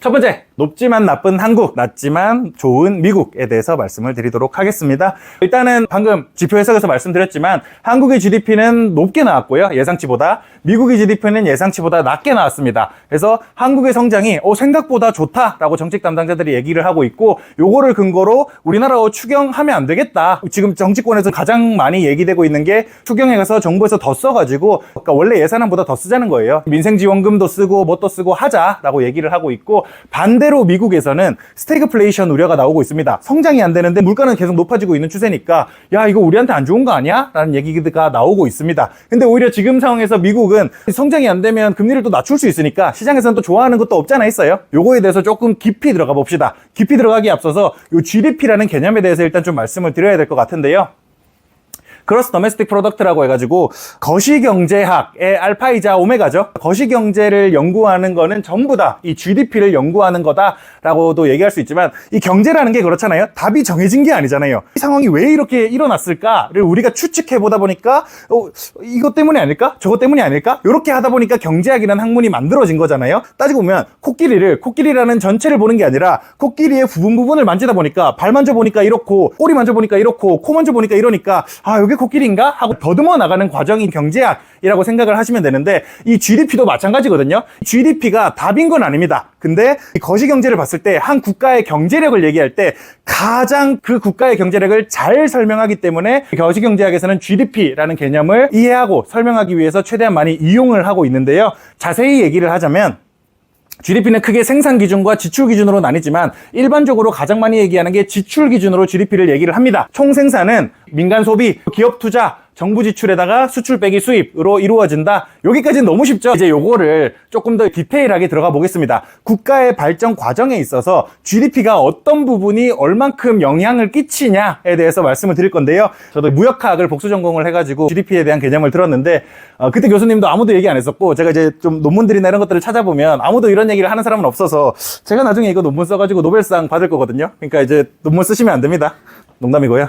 첫 번째, 높지만 나쁜 한국, 낮지만 좋은 미국에 대해서 말씀을 드리도록 하겠습니다. 일단은 방금 지표 해석에서 말씀드렸지만 한국의 GDP는 높게 나왔고요. 예상치보다. 미국의 GDP는 예상치보다 낮게 나왔습니다. 그래서 한국의 성장이 생각보다 좋다라고 정책 담당자들이 얘기를 하고 있고, 요거를 근거로 우리나라로 추경하면 안 되겠다. 지금 정치권에서 가장 많이 얘기되고 있는 게 추경에 가서 정부에서 더 써가지고, 그러니까 원래 예산안보다 더 쓰자는 거예요. 민생지원금도 쓰고 뭣도 쓰고 하자라고 얘기를 하고 있고, 반대로 미국에서는 스태그플레이션 우려가 나오고 있습니다. 성장이 안 되는데 물가는 계속 높아지고 있는 추세니까 야, 이거 우리한테 안 좋은 거 아니야? 라는 얘기가 나오고 있습니다. 근데 오히려 지금 상황에서 미국은 성장이 안 되면 금리를 또 낮출 수 있으니까 시장에서는 또 좋아하는 것도 없잖아 있어요. 요거에 대해서 조금 깊이 들어가 봅시다. 깊이 들어가기에 앞서서 요 GDP라는 개념에 대해서 일단 좀 말씀을 드려야 될 것 같은데요. 그로스 더메스틱 프로덕트라고 해가지고 거시경제학의 알파이자 오메가죠. 거시경제를 연구하는 거는 전부 다 이 GDP를 연구하는 거다라고도 얘기할 수 있지만, 이 경제라는 게 그렇잖아요. 답이 정해진 게 아니잖아요. 이 상황이 왜 이렇게 일어났을까를 우리가 추측해 보다 보니까 이것 때문이 아닐까? 저것 때문이 아닐까? 이렇게 하다 보니까 경제학이라는 학문이 만들어진 거잖아요. 따지고 보면 코끼리라는 전체를 보는 게 아니라 코끼리의 부분을 만지다 보니까 발 만져보니까 이렇고, 꼬리 만져보니까 이렇고, 코 만져보니까 이러니까 여기 코끼리인가? 하고 더듬어 나가는 과정이 경제학이라고 생각을 하시면 되는데, 이 GDP도 마찬가지거든요. GDP가 답인 건 아닙니다. 근데 이 거시경제를 봤을 때 한 국가의 경제력을 얘기할 때 가장 그 국가의 경제력을 잘 설명하기 때문에 거시경제학에서는 GDP라는 개념을 이해하고 설명하기 위해서 최대한 많이 이용을 하고 있는데요. 자세히 얘기를 하자면 GDP는 크게 생산 기준과 지출 기준으로 나뉘지만 일반적으로 가장 많이 얘기하는 게 지출 기준으로 GDP를 얘기를 합니다. 총 생산은 민간 소비, 기업 투자, 정부 지출에다가 수출 빼기 수입으로 이루어진다. 여기까지는 너무 쉽죠? 이제 요거를 조금 더 디테일하게 들어가 보겠습니다. 국가의 발전 과정에 있어서 GDP가 어떤 부분이 얼만큼 영향을 끼치냐에 대해서 말씀을 드릴 건데요. 저도 무역학을 복수 전공을 해가지고 GDP에 대한 개념을 들었는데 그때 교수님도 아무도 얘기 안 했었고, 제가 이제 좀 논문들이나 이런 것들을 찾아보면 아무도 이런 얘기를 하는 사람은 없어서 제가 나중에 이거 논문 써가지고 노벨상 받을 거거든요. 그러니까 이제 논문 쓰시면 안 됩니다. 농담이고요.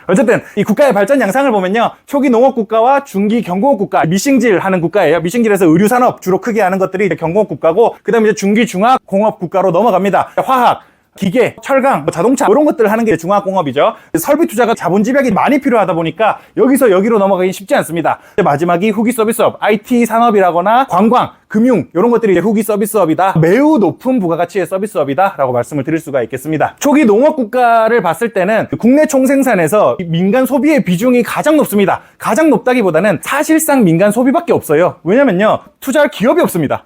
어쨌든 이 국가의 발전 양상을 보면요, 초기 농업 국가와 중기 경공업 국가, 미싱질 하는 국가예요. 미싱질에서 의류 산업 주로 크게 하는 것들이 경공업 국가고, 그다음에 이제 중기 중화 공업 국가로 넘어갑니다. 화학, 기계, 철강, 자동차 이런 것들을 하는 게 중화공업이죠. 설비 투자가 자본 집약이 많이 필요하다 보니까 여기서 여기로 넘어가기 쉽지 않습니다. 마지막이 후기 서비스업, IT 산업이라거나 관광, 금융 이런 것들이 이제 후기 서비스업이다. 매우 높은 부가가치의 서비스업이다 라고 말씀을 드릴 수가 있겠습니다. 초기 농업 국가를 봤을 때는 국내 총생산에서 민간 소비의 비중이 가장 높습니다. 가장 높다기보다는 사실상 민간 소비밖에 없어요. 왜냐면요, 투자할 기업이 없습니다.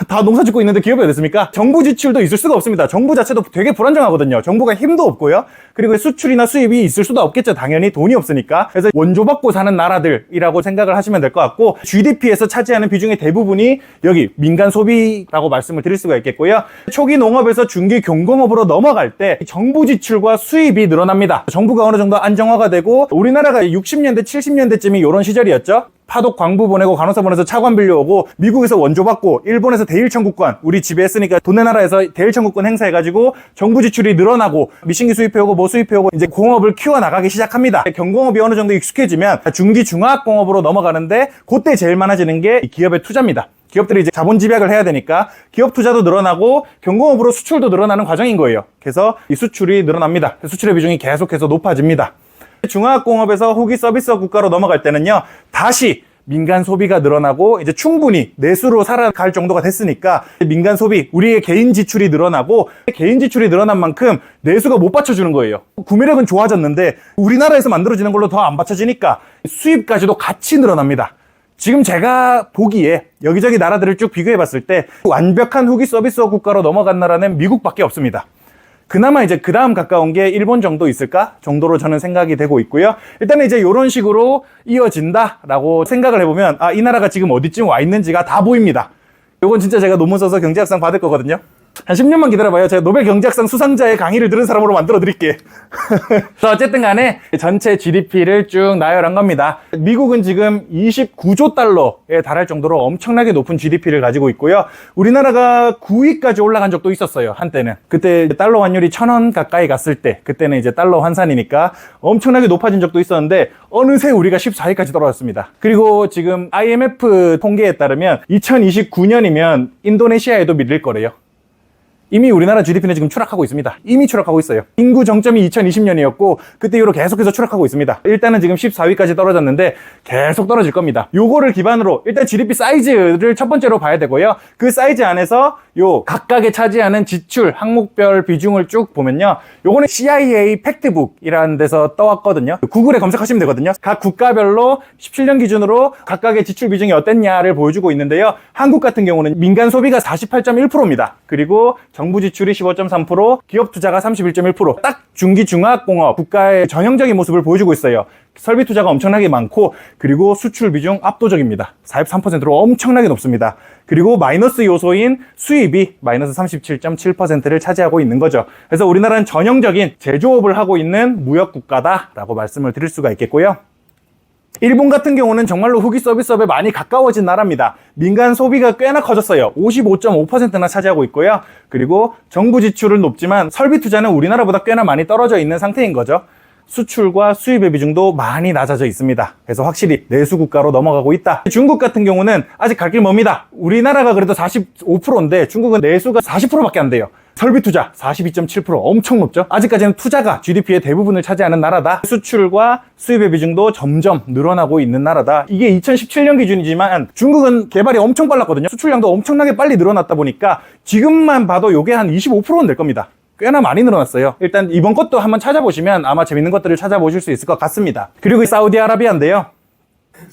다 농사 짓고 있는데 기업이 어디 있습니까? 정부 지출도 있을 수가 없습니다. 정부 자체도 되게 불안정하거든요. 정부가 힘도 없고요. 그리고 수출이나 수입이 있을 수도 없겠죠. 당연히 돈이 없으니까. 그래서 원조받고 사는 나라들이라고 생각을 하시면 될 것 같고, GDP에서 차지하는 비중의 대부분이 여기 민간 소비라고 말씀을 드릴 수가 있겠고요. 초기 농업에서 중기 경공업으로 넘어갈 때 정부 지출과 수입이 늘어납니다. 정부가 어느 정도 안정화가 되고, 우리나라가 60년대, 70년대쯤이 이런 시절이었죠. 파독 광부 보내고 간호사 보내서 차관 빌려오고, 미국에서 원조 받고, 일본에서 대일 청구권, 우리 지배했으니까 돈내 나라에서 대일 청구권 행사해가지고 정부 지출이 늘어나고, 미신기 수입해오고 뭐 수입해오고 이제 공업을 키워나가기 시작합니다. 경공업이 어느 정도 익숙해지면 중기 중화공업으로 넘어가는데, 그때 제일 많아지는 게 기업의 투자입니다. 기업들이 이제 자본 집약을 해야 되니까 기업 투자도 늘어나고 경공업으로 수출도 늘어나는 과정인 거예요. 그래서 이 수출이 늘어납니다. 수출의 비중이 계속해서 높아집니다. 중화공업에서 후기 서비스 국가로 넘어갈 때는요, 다시 민간 소비가 늘어나고 이제 충분히 내수로 살아갈 정도가 됐으니까 민간 소비, 우리의 개인 지출이 늘어나고, 개인 지출이 늘어난 만큼 내수가 못 받쳐주는 거예요. 구매력은 좋아졌는데 우리나라에서 만들어지는 걸로 더 안 받쳐지니까 수입까지도 같이 늘어납니다. 지금 제가 보기에 여기저기 나라들을 쭉 비교해 봤을 때 완벽한 후기 서비스 국가로 넘어간 나라는 미국밖에 없습니다. 그나마 이제 그 다음 가까운 게 일본 정도 있을까 정도로 저는 생각이 되고 있고요. 일단은 이제 이런 식으로 이어진다라고 생각을 해보면, 이 나라가 지금 어디쯤 와 있는지가 다 보입니다. 이건 진짜 제가 논문 써서 경제학상 받을 거거든요. 한 10년만 기다려봐요. 제가 노벨 경제학상 수상자의 강의를 들은 사람으로 만들어 드릴게요. 어쨌든 간에 전체 GDP를 쭉 나열한 겁니다. 미국은 지금 29조 달러에 달할 정도로 엄청나게 높은 GDP를 가지고 있고요. 우리나라가 9위까지 올라간 적도 있었어요, 한때는. 그때 달러 환율이 1,000원 가까이 갔을 때, 그때는 이제 달러 환산이니까 엄청나게 높아진 적도 있었는데 어느새 우리가 14위까지 떨어졌습니다. 그리고 지금 IMF 통계에 따르면 2029년이면 인도네시아에도 밀릴 거래요. 이미 우리나라 GDP는 지금 추락하고 있습니다. 이미 추락하고 있어요. 인구 정점이 2020년이었고 그때 이후로 계속해서 추락하고 있습니다. 일단은 지금 14위까지 떨어졌는데 계속 떨어질 겁니다. 요거를 기반으로 일단 GDP 사이즈를 첫 번째로 봐야 되고요. 그 사이즈 안에서 요 각각에 차지하는 지출 항목별 비중을 쭉 보면요. 요거는 CIA 팩트북이라는 데서 떠왔거든요. 구글에 검색하시면 되거든요. 각 국가별로 17년 기준으로 각각의 지출 비중이 어땠냐를 보여주고 있는데요. 한국 같은 경우는 민간 소비가 48.1%입니다. 그리고 정부 지출이 15.3%, 기업 투자가 31.1%, 딱 중기 중화공업 국가의 전형적인 모습을 보여주고 있어요. 설비 투자가 엄청나게 많고 그리고 수출 비중 압도적입니다. 43%로 엄청나게 높습니다. 그리고 마이너스 요소인 수입이 마이너스 37.7%를 차지하고 있는 거죠. 그래서 우리나라는 전형적인 제조업을 하고 있는 무역 국가다라고 말씀을 드릴 수가 있겠고요. 일본 같은 경우는 정말로 후기 서비스업에 많이 가까워진 나라입니다. 민간 소비가 꽤나 커졌어요. 55.5%나 차지하고 있고요. 그리고 정부 지출은 높지만 설비 투자는 우리나라보다 꽤나 많이 떨어져 있는 상태인 거죠. 수출과 수입의 비중도 많이 낮아져 있습니다. 그래서 확실히 내수 국가로 넘어가고 있다. 중국 같은 경우는 아직 갈 길 멉니다. 우리나라가 그래도 45%인데 중국은 내수가 40%밖에 안 돼요. 설비 투자 42.7% 엄청 높죠. 아직까지는 투자가 GDP의 대부분을 차지하는 나라다. 수출과 수입의 비중도 점점 늘어나고 있는 나라다. 이게 2017년 기준이지만 중국은 개발이 엄청 빨랐거든요. 수출량도 엄청나게 빨리 늘어났다 보니까 지금만 봐도 이게 한 25%는 될 겁니다. 꽤나 많이 늘어났어요. 일단 이번 것도 한번 찾아보시면 아마 재밌는 것들을 찾아보실 수 있을 것 같습니다. 그리고 사우디아라비아인데요.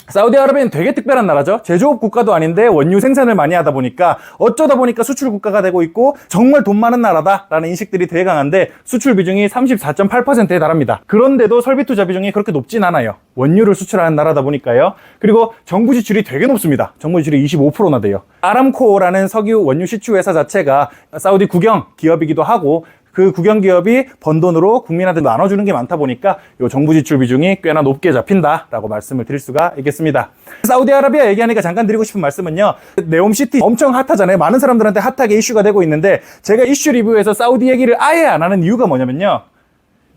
사우디아라비아는 되게 특별한 나라죠. 제조업 국가도 아닌데 원유 생산을 많이 하다 보니까 어쩌다 보니까 수출 국가가 되고 있고 정말 돈 많은 나라다라는 인식들이 되게 강한데 수출 비중이 34.8%에 달합니다. 그런데도 설비 투자 비중이 그렇게 높진 않아요. 원유를 수출하는 나라다 보니까요. 그리고 정부 지출이 되게 높습니다. 정부 지출이 25%나 돼요. 아람코라는 석유 원유 시추 회사 자체가 사우디 국영 기업이기도 하고 그 국영기업이 번 돈으로 국민한테 나눠주는 게 많다 보니까 이 정부 지출 비중이 꽤나 높게 잡힌다라고 말씀을 드릴 수가 있겠습니다. 사우디아라비아 얘기하니까 잠깐 드리고 싶은 말씀은요. 네옴시티 엄청 핫하잖아요. 많은 사람들한테 핫하게 이슈가 되고 있는데 제가 이슈 리뷰에서 사우디 얘기를 아예 안 하는 이유가 뭐냐면요.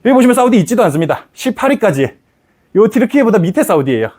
여기 보시면 사우디 있지도 않습니다. 18위까지. 요 티르키예보다 밑에 사우디예요.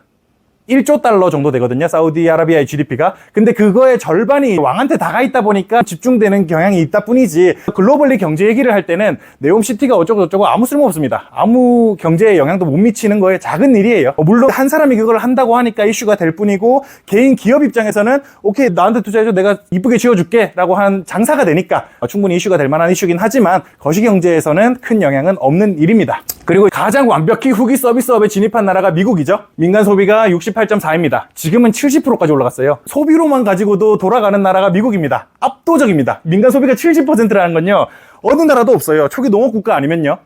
1조 달러 정도 되거든요. 사우디아라비아의 GDP가. 근데 그거의 절반이 왕한테 다가 있다 보니까 집중되는 경향이 있다 뿐이지 글로벌리 경제 얘기를 할 때는 네옴시티가 어쩌고 저쩌고 아무 쓸모 없습니다. 아무 경제에 영향도 못 미치는 거에 작은 일이에요. 물론 한 사람이 그걸 한다고 하니까 이슈가 될 뿐이고 개인 기업 입장에서는 오케이 나한테 투자해줘 내가 이쁘게 지어줄게 라고 한 장사가 되니까 충분히 이슈가 될 만한 이슈긴 하지만 거시경제에서는 큰 영향은 없는 일입니다. 그리고 가장 완벽히 후기 서비스업에 진입한 나라가 미국이죠. 민간 소비가 68.4입니다. 지금은 70%까지 올라갔어요. 소비로만 가지고도 돌아가는 나라가 미국입니다. 압도적입니다. 민간 소비가 70%라는 건요. 어느 나라도 없어요. 초기 농업 국가 아니면요.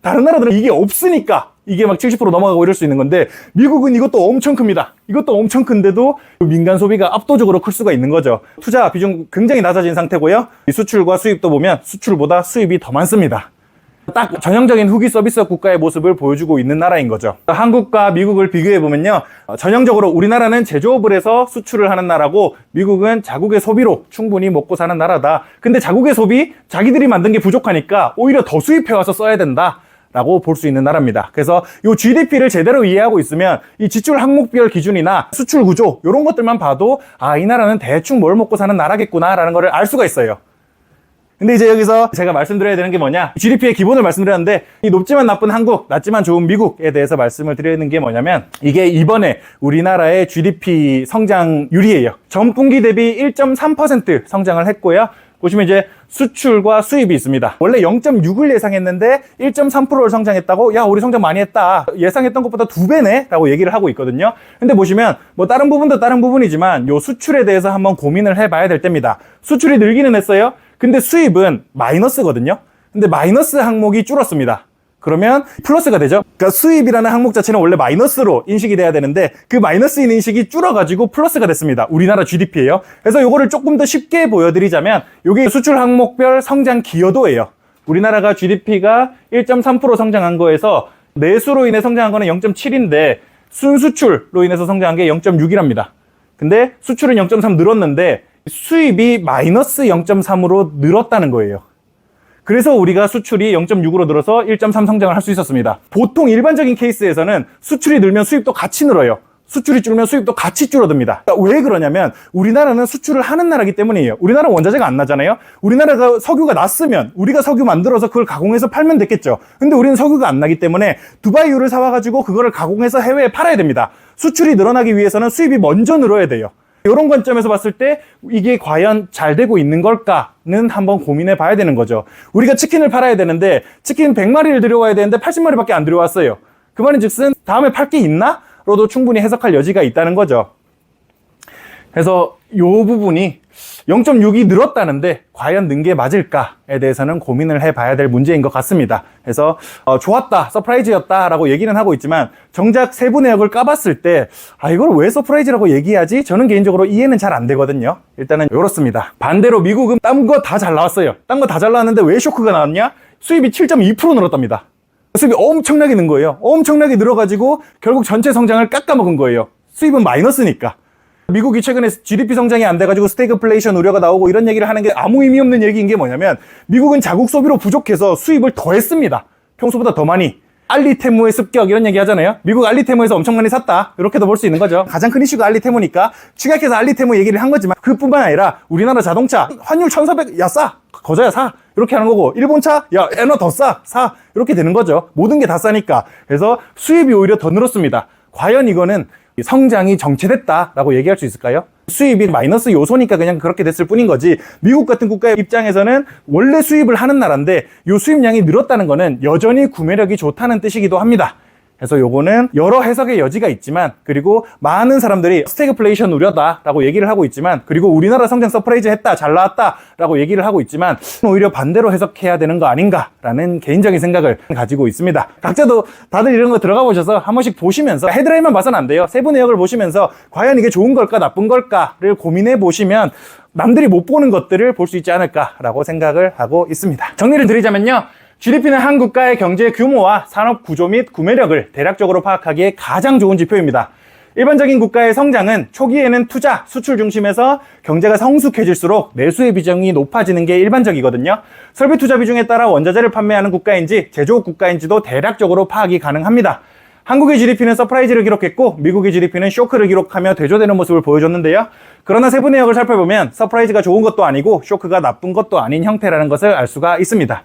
다른 나라들은 이게 없으니까 이게 막 70% 넘어가고 이럴 수 있는 건데 미국은 이것도 엄청 큽니다. 이것도 엄청 큰데도 민간 소비가 압도적으로 클 수가 있는 거죠. 투자 비중 굉장히 낮아진 상태고요. 수출과 수입도 보면 수출보다 수입이 더 많습니다. 딱 전형적인 후기 서비스 국가의 모습을 보여주고 있는 나라인 거죠. 한국과 미국을 비교해보면요. 전형적으로 우리나라는 제조업을 해서 수출을 하는 나라고 미국은 자국의 소비로 충분히 먹고 사는 나라다. 근데 자국의 소비, 자기들이 만든 게 부족하니까 오히려 더 수입해와서 써야 된다. 라고 볼 수 있는 나라입니다. 그래서 이 GDP를 제대로 이해하고 있으면 이 지출 항목별 기준이나 수출 구조 이런 것들만 봐도 아, 이 나라는 대충 뭘 먹고 사는 나라겠구나 라는 거를 알 수가 있어요. 근데 이제 여기서 제가 말씀드려야 되는 게 뭐냐, GDP의 기본을 말씀드렸는데 이 높지만 나쁜 한국, 낮지만 좋은 미국에 대해서 말씀을 드리는 게 뭐냐면 이게 이번에 우리나라의 GDP 성장률이에요. 전분기 대비 1.3% 성장을 했고요. 보시면 이제 수출과 수입이 있습니다. 원래 0.6을 예상했는데 1.3%를 성장했다고 야 우리 성장 많이 했다, 예상했던 것보다 2배네 라고 얘기를 하고 있거든요. 근데 보시면 뭐 다른 부분도 다른 부분이지만 요 수출에 대해서 한번 고민을 해봐야 될 때입니다. 수출이 늘기는 했어요. 근데 수입은 마이너스거든요. 근데 마이너스 항목이 줄었습니다. 그러면 플러스가 되죠. 그러니까 수입이라는 항목 자체는 원래 마이너스로 인식이 돼야 되는데 그 마이너스인 인식이 줄어가지고 플러스가 됐습니다. 우리나라 GDP예요. 그래서 이거를 조금 더 쉽게 보여드리자면 이게 수출 항목별 성장 기여도예요. 우리나라가 GDP가 1.3% 성장한 거에서 내수로 인해 성장한 거는 0.7인데 순수출로 인해서 성장한 게 0.6이랍니다. 근데 수출은 0.3 늘었는데 수입이 마이너스 0.3으로 늘었다는 거예요. 그래서 우리가 수출이 0.6으로 늘어서 1.3 성장을 할 수 있었습니다. 보통 일반적인 케이스에서는 수출이 늘면 수입도 같이 늘어요. 수출이 줄면 수입도 같이 줄어듭니다. 그러니까 왜 그러냐면 우리나라는 수출을 하는 나라이기 때문이에요. 우리나라는 원자재가 안 나잖아요. 우리나라가 석유가 났으면 우리가 석유 만들어서 그걸 가공해서 팔면 됐겠죠. 근데 우리는 석유가 안 나기 때문에 두바이유를 사와가지고 그거를 가공해서 해외에 팔아야 됩니다. 수출이 늘어나기 위해서는 수입이 먼저 늘어야 돼요. 이런 관점에서 봤을 때 이게 과연 잘 되고 있는 걸까는 한번 고민해 봐야 되는 거죠. 우리가 치킨을 팔아야 되는데 치킨 100마리를 들여와야 되는데 80마리밖에 안 들여왔어요. 그 말인 즉슨 다음에 팔 게 있나? 로도 충분히 해석할 여지가 있다는 거죠. 그래서 이 부분이 0.6이 늘었다는데 과연 는 게 맞을까에 대해서는 고민을 해봐야 될 문제인 것 같습니다. 그래서 좋았다, 서프라이즈였다 라고 얘기는 하고 있지만 정작 세부 내역을 까봤을 때 이걸 왜 서프라이즈라고 얘기하지? 저는 개인적으로 이해는 잘 안 되거든요. 일단은 이렇습니다. 반대로 미국은 딴 거 다 잘 나왔어요. 딴 거 다 잘 나왔는데 왜 쇼크가 나왔냐? 수입이 7.2% 늘었답니다. 수입이 엄청나게 는 거예요. 엄청나게 늘어가지고 결국 전체 성장을 깎아먹은 거예요. 수입은 마이너스니까. 미국이 최근에 GDP 성장이 안 돼가지고 스태그플레이션 우려가 나오고 이런 얘기를 하는 게 아무 의미 없는 얘기인 게 뭐냐면 미국은 자국 소비로 부족해서 수입을 더 했습니다. 평소보다 더 많이. 알리테무의 습격 이런 얘기 하잖아요. 미국 알리테무에서 엄청 많이 샀다. 이렇게도 볼 수 있는 거죠. 가장 큰 이슈가 알리테무니까 축약해서 알리테무 얘기를 한 거지만 그뿐만 아니라 우리나라 자동차 환율 1,400 야 싸. 거저야 사. 이렇게 하는 거고 일본차 야 에너 더 싸. 사. 이렇게 되는 거죠. 모든 게 다 싸니까. 그래서 수입이 오히려 더 늘었습니다. 과연 이거는 성장이 정체됐다라고 얘기할 수 있을까요? 수입이 마이너스 요소니까 그냥 그렇게 됐을 뿐인 거지 미국 같은 국가의 입장에서는 원래 수입을 하는 나라인데 이 수입량이 늘었다는 거는 여전히 구매력이 좋다는 뜻이기도 합니다. 그래서 요거는 여러 해석의 여지가 있지만 그리고 많은 사람들이 스태그플레이션 우려다라고 얘기를 하고 있지만 그리고 우리나라 성장 서프라이즈 했다 잘 나왔다라고 얘기를 하고 있지만 오히려 반대로 해석해야 되는 거 아닌가라는 개인적인 생각을 가지고 있습니다. 각자도 다들 이런 거 들어가 보셔서 한 번씩 보시면서 헤드라인만 봐서는 안 돼요. 세부 내역을 보시면서 과연 이게 좋은 걸까 나쁜 걸까를 고민해 보시면 남들이 못 보는 것들을 볼 수 있지 않을까라고 생각을 하고 있습니다. 정리를 드리자면요. GDP는 한 국가의 경제 규모와 산업 구조 및 구매력을 대략적으로 파악하기에 가장 좋은 지표입니다. 일반적인 국가의 성장은 초기에는 투자, 수출 중심에서 경제가 성숙해질수록 내수의 비중이 높아지는 게 일반적이거든요. 설비 투자 비중에 따라 원자재를 판매하는 국가인지 제조업 국가인지도 대략적으로 파악이 가능합니다. 한국의 GDP는 서프라이즈를 기록했고 미국의 GDP는 쇼크를 기록하며 대조되는 모습을 보여줬는데요. 그러나 세부 내역을 살펴보면 서프라이즈가 좋은 것도 아니고 쇼크가 나쁜 것도 아닌 형태라는 것을 알 수가 있습니다.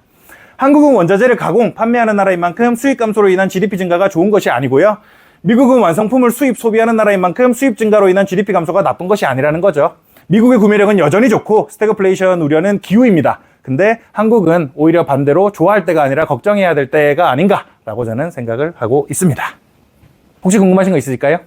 한국은 원자재를 가공, 판매하는 나라인 만큼 수입 감소로 인한 GDP 증가가 좋은 것이 아니고요. 미국은 완성품을 수입, 소비하는 나라인 만큼 수입 증가로 인한 GDP 감소가 나쁜 것이 아니라는 거죠. 미국의 구매력은 여전히 좋고 스태그플레이션 우려는 기우입니다. 근데 한국은 오히려 반대로 좋아할 때가 아니라 걱정해야 될 때가 아닌가라고 저는 생각을 하고 있습니다. 혹시 궁금하신 거 있으실까요?